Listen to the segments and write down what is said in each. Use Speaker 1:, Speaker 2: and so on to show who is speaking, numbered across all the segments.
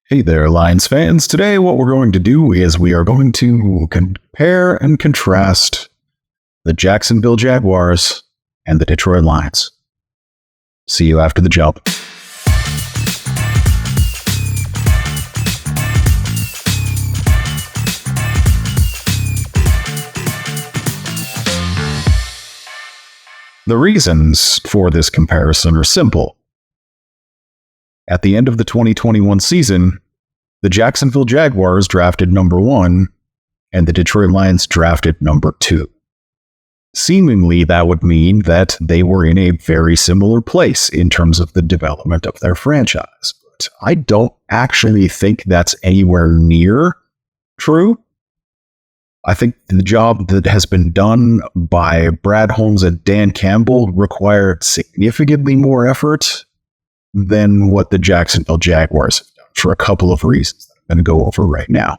Speaker 1: Hey there, Lions fans. Today, what we're going to do is we are going to compare and contrast the Jacksonville Jaguars and the Detroit Lions. See you after the jump. The reasons for this comparison are simple. At the end of the 2021 season, the Jacksonville Jaguars drafted number 1, and the Detroit Lions drafted number 2. Seemingly, that would mean that they were in a very similar place in terms of the development of their franchise. But I don't actually think that's anywhere near true. I think the job that has been done by Brad Holmes and Dan Campbell required significantly more effort than what the Jacksonville Jaguars have done for a couple of reasons that I'm going to go over right now.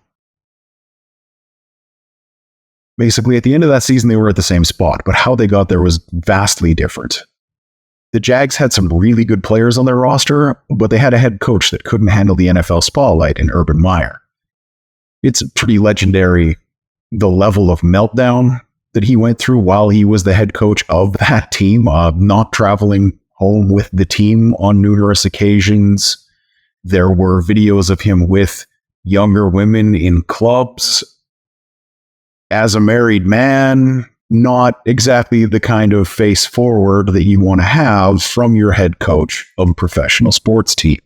Speaker 1: Basically, at the end of that season, they were at the same spot, but how they got there was vastly different. The Jags had some really good players on their roster, but they had a head coach that couldn't handle the NFL spotlight in Urban Meyer. It's pretty legendary, the level of meltdown that he went through while he was the head coach of that team, not traveling home with the team on numerous occasions. There were videos of him with younger women in clubs. As a married man, not exactly the kind of face forward that you want to have from your head coach of a professional sports team.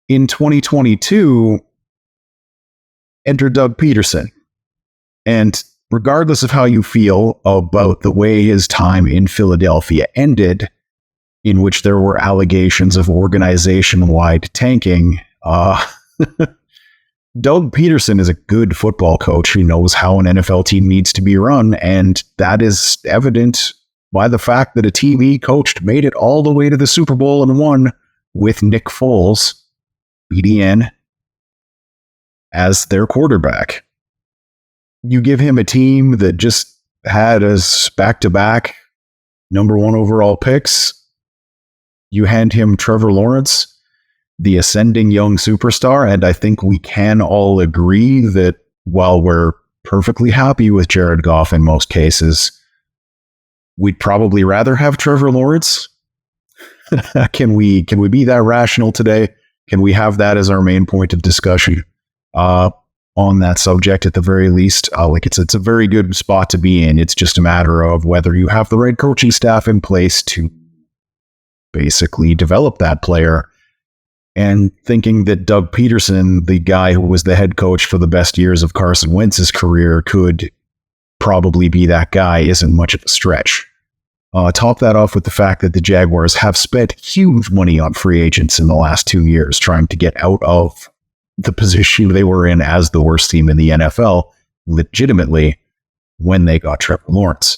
Speaker 1: In 2022, enter Doug Peterson. And regardless of how you feel about the way his time in Philadelphia ended, in which there were allegations of organization-wide tanking, Doug Peterson is a good football coach who knows how an NFL team needs to be run, and that is evident by the fact that a team he coached made it all the way to the Super Bowl and won with Nick Foles, BDN, as their quarterback. You give him a team that just had us back-to-back number 1 overall picks. You hand him Trevor Lawrence, the ascending young superstar, and I think we can all agree that while we're perfectly happy with Jared Goff in most cases, we'd probably rather have Trevor Lawrence. Can we be that rational today? Can we have that as our main point of discussion? On that subject, at the very least, it's a very good spot to be in. It's just a matter of whether you have the right coaching staff in place to basically develop that player. And thinking that Doug Peterson, the guy who was the head coach for the best years of Carson Wentz's career, could probably be that guy isn't much of a stretch. Top that off with the fact that the Jaguars have spent huge money on free agents in the last 2 years trying to get out of the position they were in as the worst team in the NFL, legitimately, when they got Trevor Lawrence.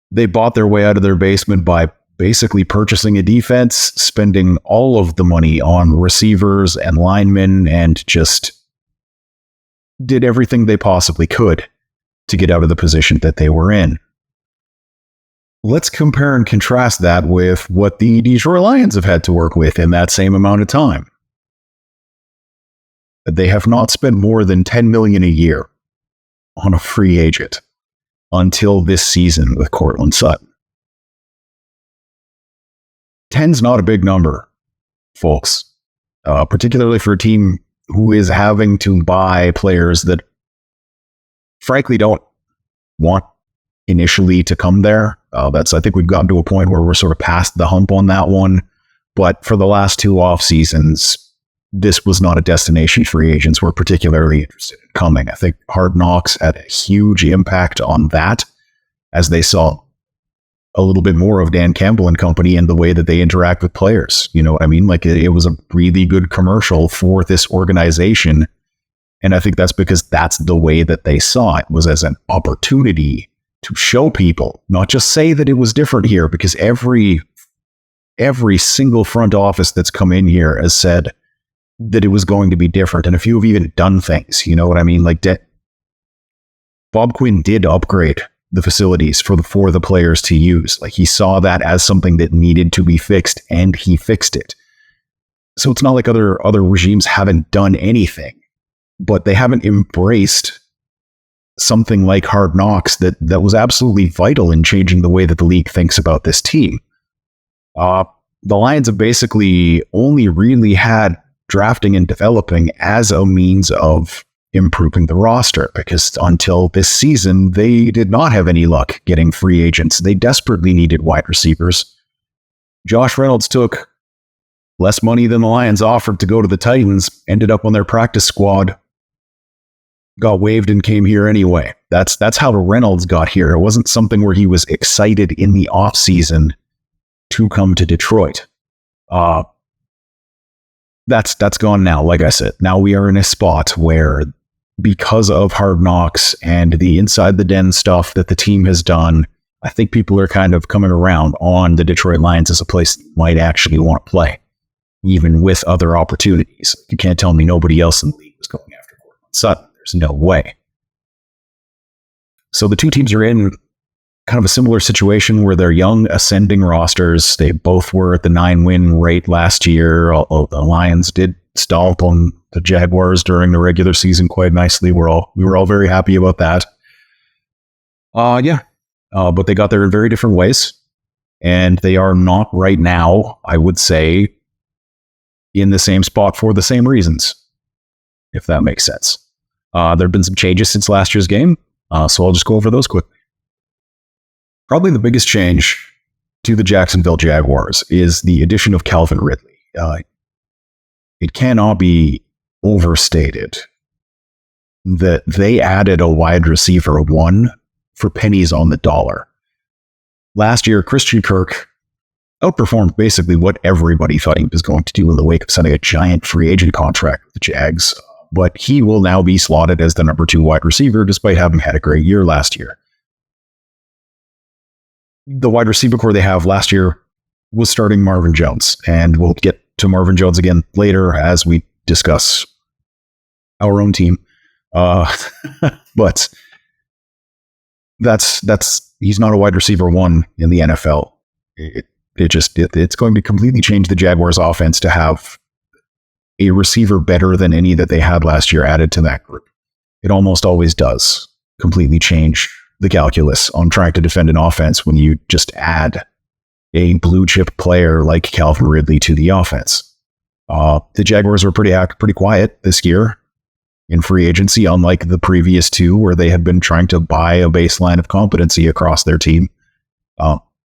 Speaker 1: They bought their way out of their basement by basically purchasing a defense, spending all of the money on receivers and linemen, and just did everything they possibly could to get out of the position that they were in. Let's compare and contrast that with what the Detroit Lions have had to work with in that same amount of time. They have not spent more than $10 million a year on a free agent until this season with Courtland Sutton. 10's not a big number, folks, particularly for a team who is having to buy players that frankly don't want initially to come there. I think we've gotten to a point where we're sort of past the hump on that one. But for the last 2 off seasons, this was not a destination free agents were particularly interested in coming. I think Hard Knocks had a huge impact on that, as they saw a little bit more of Dan Campbell and company and the way that they interact with players. You know what I mean? Like it was a really good commercial for this organization. And I think that's because that's the way that they saw it, was as an opportunity to show people, not just say that it was different here, because every single front office that's come in here has said that it was going to be different. And a few have even done things, you know what I mean? Like Bob Quinn did upgrade the facilities for the players to use. Like he saw that as something that needed to be fixed, and he fixed it. So it's not like other regimes haven't done anything, but they haven't embraced something like Hard Knocks that was absolutely vital in changing the way that the league thinks about this team. The Lions have basically only really had drafting and developing as a means of improving the roster, because until this season, they did not have any luck getting free agents. They desperately needed wide receivers. Josh Reynolds took less money than the Lions offered to go to the Titans, ended up on their practice squad, got waived and came here anyway. That's how Reynolds got here. It wasn't something where he was excited in the offseason to come to Detroit. That's gone now. Like I said, now we are in a spot where, because of Hard Knocks and the inside the den stuff that the team has done, I think people are kind of coming around on the Detroit Lions as a place that might actually want to play, even with other opportunities. You can't tell me nobody else in the league was going after Courtland Sutton. There's no way. So the two teams are in kind of a similar situation where they're young, ascending rosters. They both were at the 9-win rate last year, although the Lions did stomp on the Jaguars during the regular season quite nicely. We were all very happy about that. But they got there in very different ways, and they are not right now, I would say, in the same spot for the same reasons, if that makes sense. There have been some changes since last year's game, so I'll just go over those quickly. Probably the biggest change to the Jacksonville Jaguars is the addition of Calvin Ridley. It cannot be overstated that they added a wide receiver one for pennies on the dollar. Last year, Christian Kirk outperformed basically what everybody thought he was going to do in the wake of signing a giant free agent contract with the Jags, but he will now be slotted as the number 2 wide receiver despite having had a great year last year. The wide receiver core they have last year was starting Marvin Jones, and we'll get to Marvin Jones again later as we discuss our own team. But he's not a wide receiver one in the NFL. It's going to completely change the Jaguars offense to have a receiver better than any that they had last year added to that group. It almost always does completely change the calculus on trying to defend an offense when you just add a blue chip player like Calvin Ridley to the offense. The Jaguars were pretty quiet this year in free agency, unlike the previous two where they had been trying to buy a baseline of competency across their team.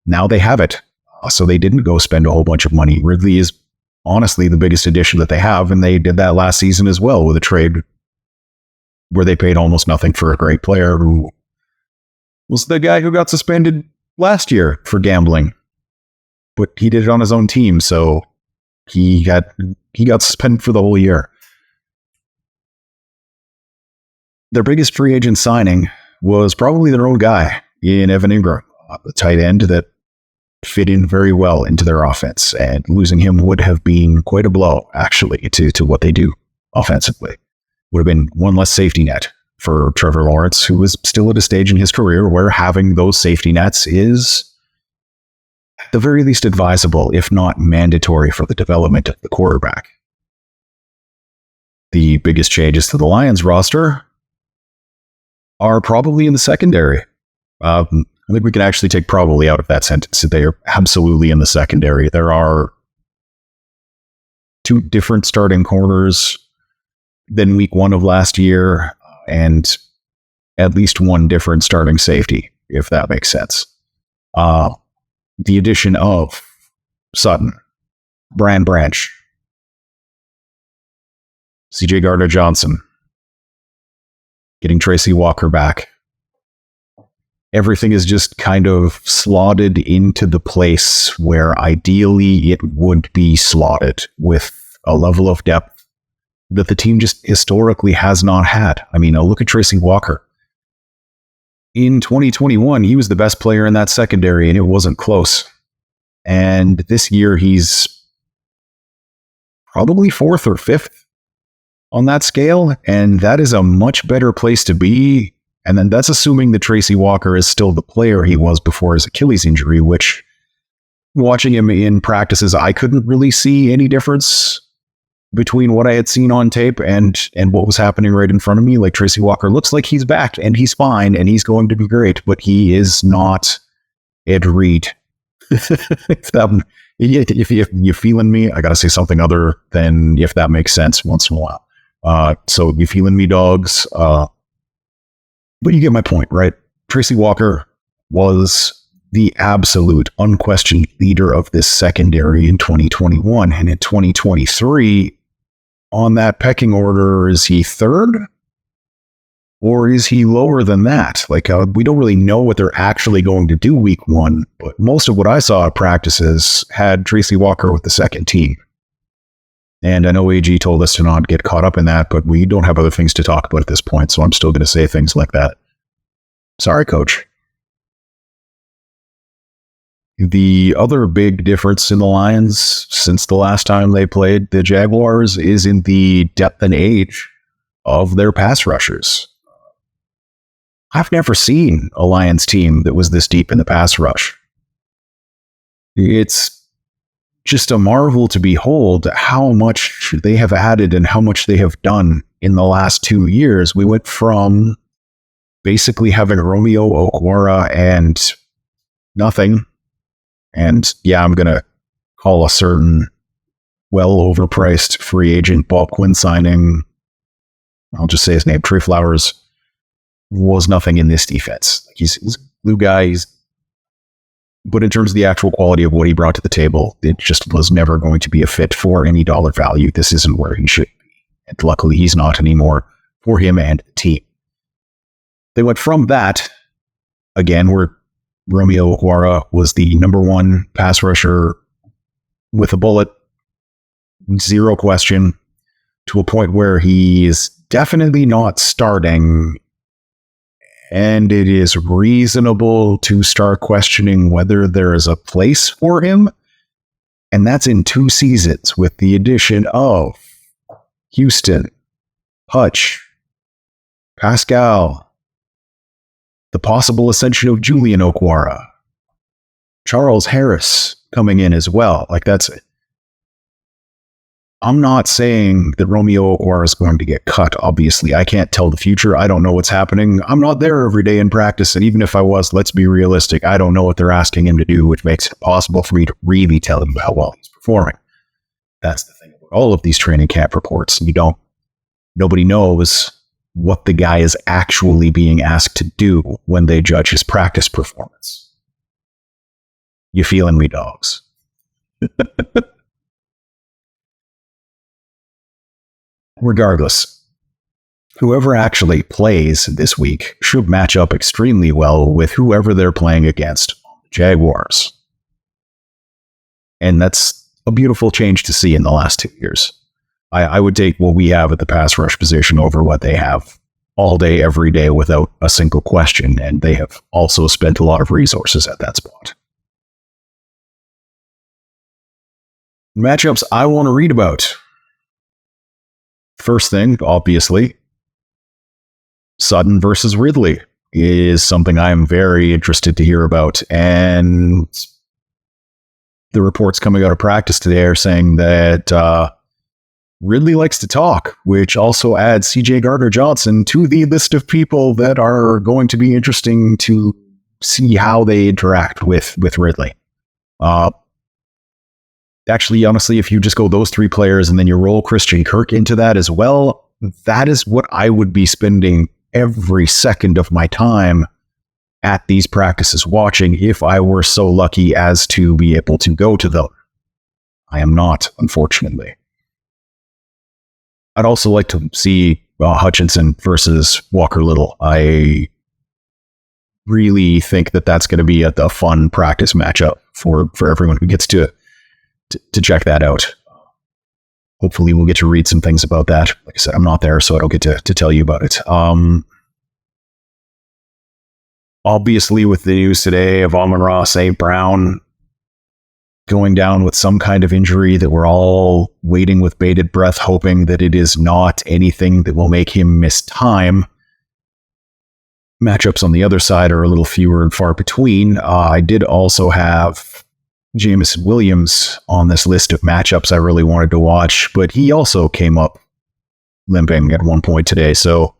Speaker 1: Now they have it, so they didn't go spend a whole bunch of money. Ridley is honestly the biggest addition that they have, and they did that last season as well with a trade where they paid almost nothing for a great player who was the guy who got suspended last year for gambling, but he did it on his own team, so he got suspended for the whole year. Their biggest free agent signing was probably their own guy in Evan Ingram, the tight end that fit in very well into their offense, and losing him would have been quite a blow, actually, to what they do offensively. Would have been one less safety net for Trevor Lawrence, who is still at a stage in his career where having those safety nets is at the very least advisable, if not mandatory, for the development of the quarterback. The biggest changes to the Lions roster are probably in the secondary. I think we can actually take probably out of that sentence. They are absolutely in the secondary. There are 2 different starting corners than week 1 of last year, and at least 1 different starting safety, if that makes sense. The addition of Sutton, Branch, CJ Gardner-Johnson, getting Tracy Walker back. Everything is just kind of slotted into the place where ideally it would be slotted, with a level of depth that the team just historically has not had. I mean, look at Tracy Walker. In 2021, he was the best player in that secondary, and it wasn't close. And this year, he's probably 4th or 5th on that scale, and that is a much better place to be. And then that's assuming that Tracy Walker is still the player he was before his Achilles injury, which, watching him in practices, I couldn't really see any difference between what I had seen on tape and what was happening right in front of me. Like, Tracy Walker looks like he's back and he's fine and he's going to be great, but he is not Ed Reed. If you're feeling me, I got to say something other than if that makes sense once in a while. So you feeling me, dogs? But you get my point, right? Tracy Walker was the absolute unquestioned leader of this secondary in 2021. And in 2023, on that pecking order, is he third? Or is he lower than that? Like, we don't really know what they're actually going to do week one, but most of what I saw at practices had Tracy Walker with the second team. And I know AG told us to not get caught up in that, but we don't have other things to talk about at this point, so I'm still going to say things like that. Sorry, coach. The other big difference in the Lions since the last time they played the Jaguars is in the depth and age of their pass rushers. I've never seen a Lions team that was this deep in the pass rush. It's just a marvel to behold how much they have added and how much they have done in the last 2 years. We went from basically having Romeo Okwara and nothing. And yeah, I'm going to call a certain well-overpriced free agent Bob Quinn signing, I'll just say his name, Trey Flowers, was nothing in this defense. He's a blue guy, but in terms of the actual quality of what he brought to the table, it just was never going to be a fit for any dollar value. This isn't where he should be. And luckily, he's not anymore for him and the team. They went from that, again, where Romeo Okwara was the number one pass rusher with a bullet, zero question, to a point where he is definitely not starting, and it is reasonable to start questioning whether there is a place for him, and that's in 2 seasons with the addition of Houston, Hutch, Pascal, the possible ascension of Julian Okwara, Charles Harris coming in as well. Like, that's it. I'm not saying that Romeo Okwara is going to get cut. Obviously, I can't tell the future. I don't know what's happening. I'm not there every day in practice. And even if I was, let's be realistic. I don't know what they're asking him to do, which makes it impossible for me to really tell him how well he's performing. That's the thing about all of these training camp reports. Nobody knows what the guy is actually being asked to do when they judge his practice performance. You feeling me, dogs? Regardless, whoever actually plays this week should match up extremely well with whoever they're playing against, the Jaguars. And that's a beautiful change to see in the last 2 years. I would take what we have at the pass rush position over what they have all day, every day, without a single question. And they have also spent a lot of resources at that spot. Matchups I want to read about. First thing, obviously, Sutton versus Ridley is something I'm very interested to hear about. And the reports coming out of practice today are saying that Ridley likes to talk, which also adds CJ Gardner-Johnson to the list of people that are going to be interesting to see how they interact with Ridley. Actually, honestly, if you just go those 3 players and then you roll Christian Kirk into that as well, that is what I would be spending every second of my time at these practices watching if I were so lucky as to be able to go to them. I am not, unfortunately. I'd also like to see Hutchinson versus Walker Little. I really think that that's going to be a fun practice matchup for everyone who gets to check that out. Hopefully we'll get to read some things about that. Like I said, I'm not there, so I don't get to tell you about it. Obviously, with the news today of Amon-Ra St. Brown going down with some kind of injury that we're all waiting with bated breath, hoping that it is not anything that will make him miss time. Matchups on the other side are a little fewer and far between. I did also have Jameson Williams on this list of matchups I really wanted to watch, but he also came up limping at one point today. So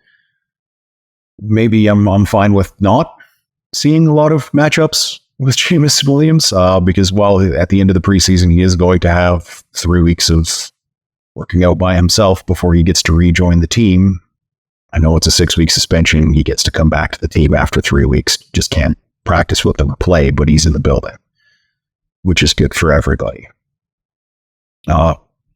Speaker 1: maybe I'm fine with not seeing a lot of matchups with Jameson Williams because while at the end of the preseason he is going to have 3 weeks of working out by himself before he gets to rejoin the team. I know it's a 6-week suspension. He gets to come back to the team after 3 weeks. Just can't practice with them or play, but he's in the building, which is good for everybody.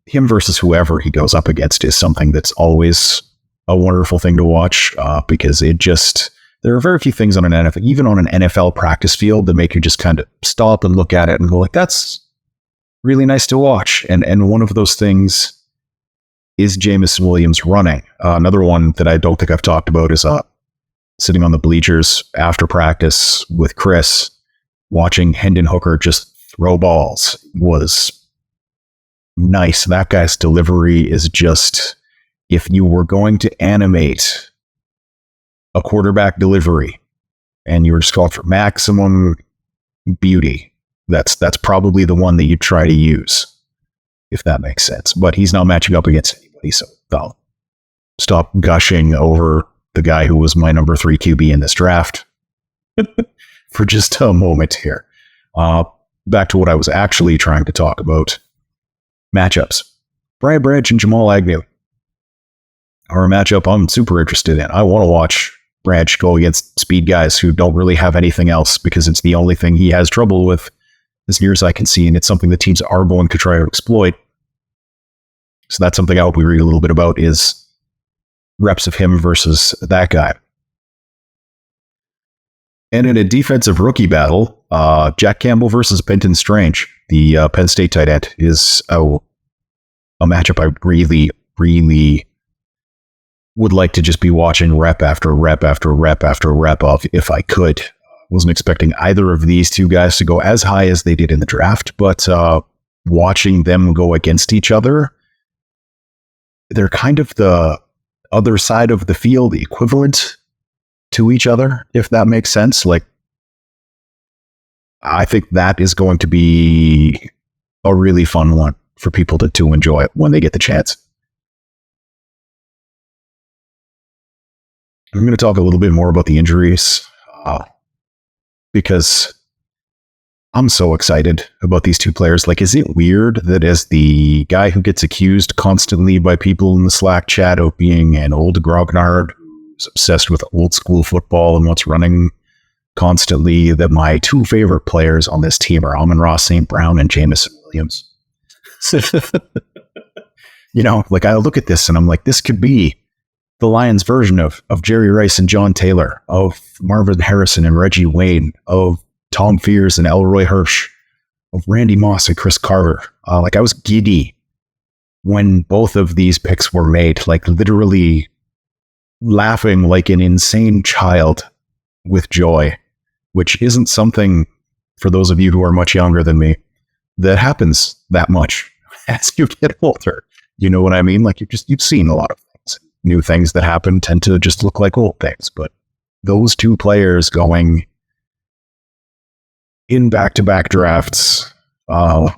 Speaker 1: Him versus whoever he goes up against is something that's always a wonderful thing to watch because there are very few things on an NFL, even on an NFL practice field, that make you just kind of stop and look at it and go like, that's really nice to watch. And one of those things is Jameson Williams running. Another one that I don't think I've talked about is sitting on the bleachers after practice with Chris, watching Hendon Hooker just throw balls was nice. That guy's delivery is just, if you were going to animate a quarterback delivery and you were just going for maximum beauty, that's probably the one that you try to use, if that makes sense. But he's not matching up against anybody, so I'll stop gushing over the guy who was my number 3 QB in this draft for just a moment here. Back to what I was actually trying to talk about. Matchups. Brian Branch and Jamal Agnew are a matchup I'm super interested in. I want to watch Branch go against speed guys who don't really have anything else because it's the only thing he has trouble with as near as I can see, and it's something the teams are going to try to exploit. So that's something I hope we read a little bit about is reps of him versus that guy. And in a defensive rookie battle, Jack Campbell versus Benton Strange, the Penn State tight end, is a matchup I really, really would like to just be watching rep after rep after rep after rep of if I could. Wasn't expecting either of these two guys to go as high as they did in the draft, but watching them go against each other, they're kind of the other side of the field equivalent to each other, if that makes sense. Like, I think that is going to be a really fun one for people to enjoy when they get the chance. I'm going to talk a little bit more about the injuries because I'm so excited about these two players. Like, is it weird that as the guy who gets accused constantly by people in the Slack chat of being an old grognard who's obsessed with old school football and what's running constantly, that my two favorite players on this team are Amon-Ra St. Brown and Jameson Williams? You know, like, I look at this and I'm like, this could be the Lions version of Jerry Rice and John Taylor, of Marvin Harrison and Reggie Wayne, of Tom Fears and Elroy Hirsch, of Randy Moss and Chris Carter. Like, I was giddy when both of these picks were made, like literally laughing like an insane child with joy, which isn't something, for those of you who are much younger than me, that happens that much as you get older. You know what I mean? Like, you've seen a lot of things. New things that happen tend to just look like old things, but those two players going in back-to-back drafts, I'm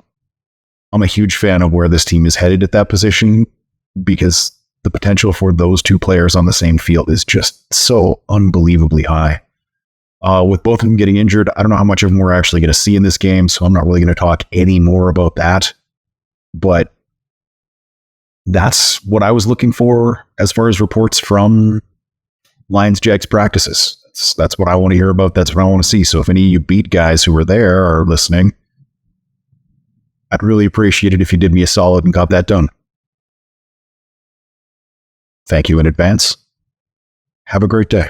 Speaker 1: a huge fan of where this team is headed at that position, because the potential for those two players on the same field is just so unbelievably high. With both of them getting injured, I don't know how much of them we're actually going to see in this game, so I'm not really going to talk any more about that. But that's what I was looking for as far as reports from Lions Jags practices. That's what I want to hear about. That's what I want to see. So if any of you beat guys who were there are listening, I'd really appreciate it if you did me a solid and got that done. Thank you in advance. Have a great day.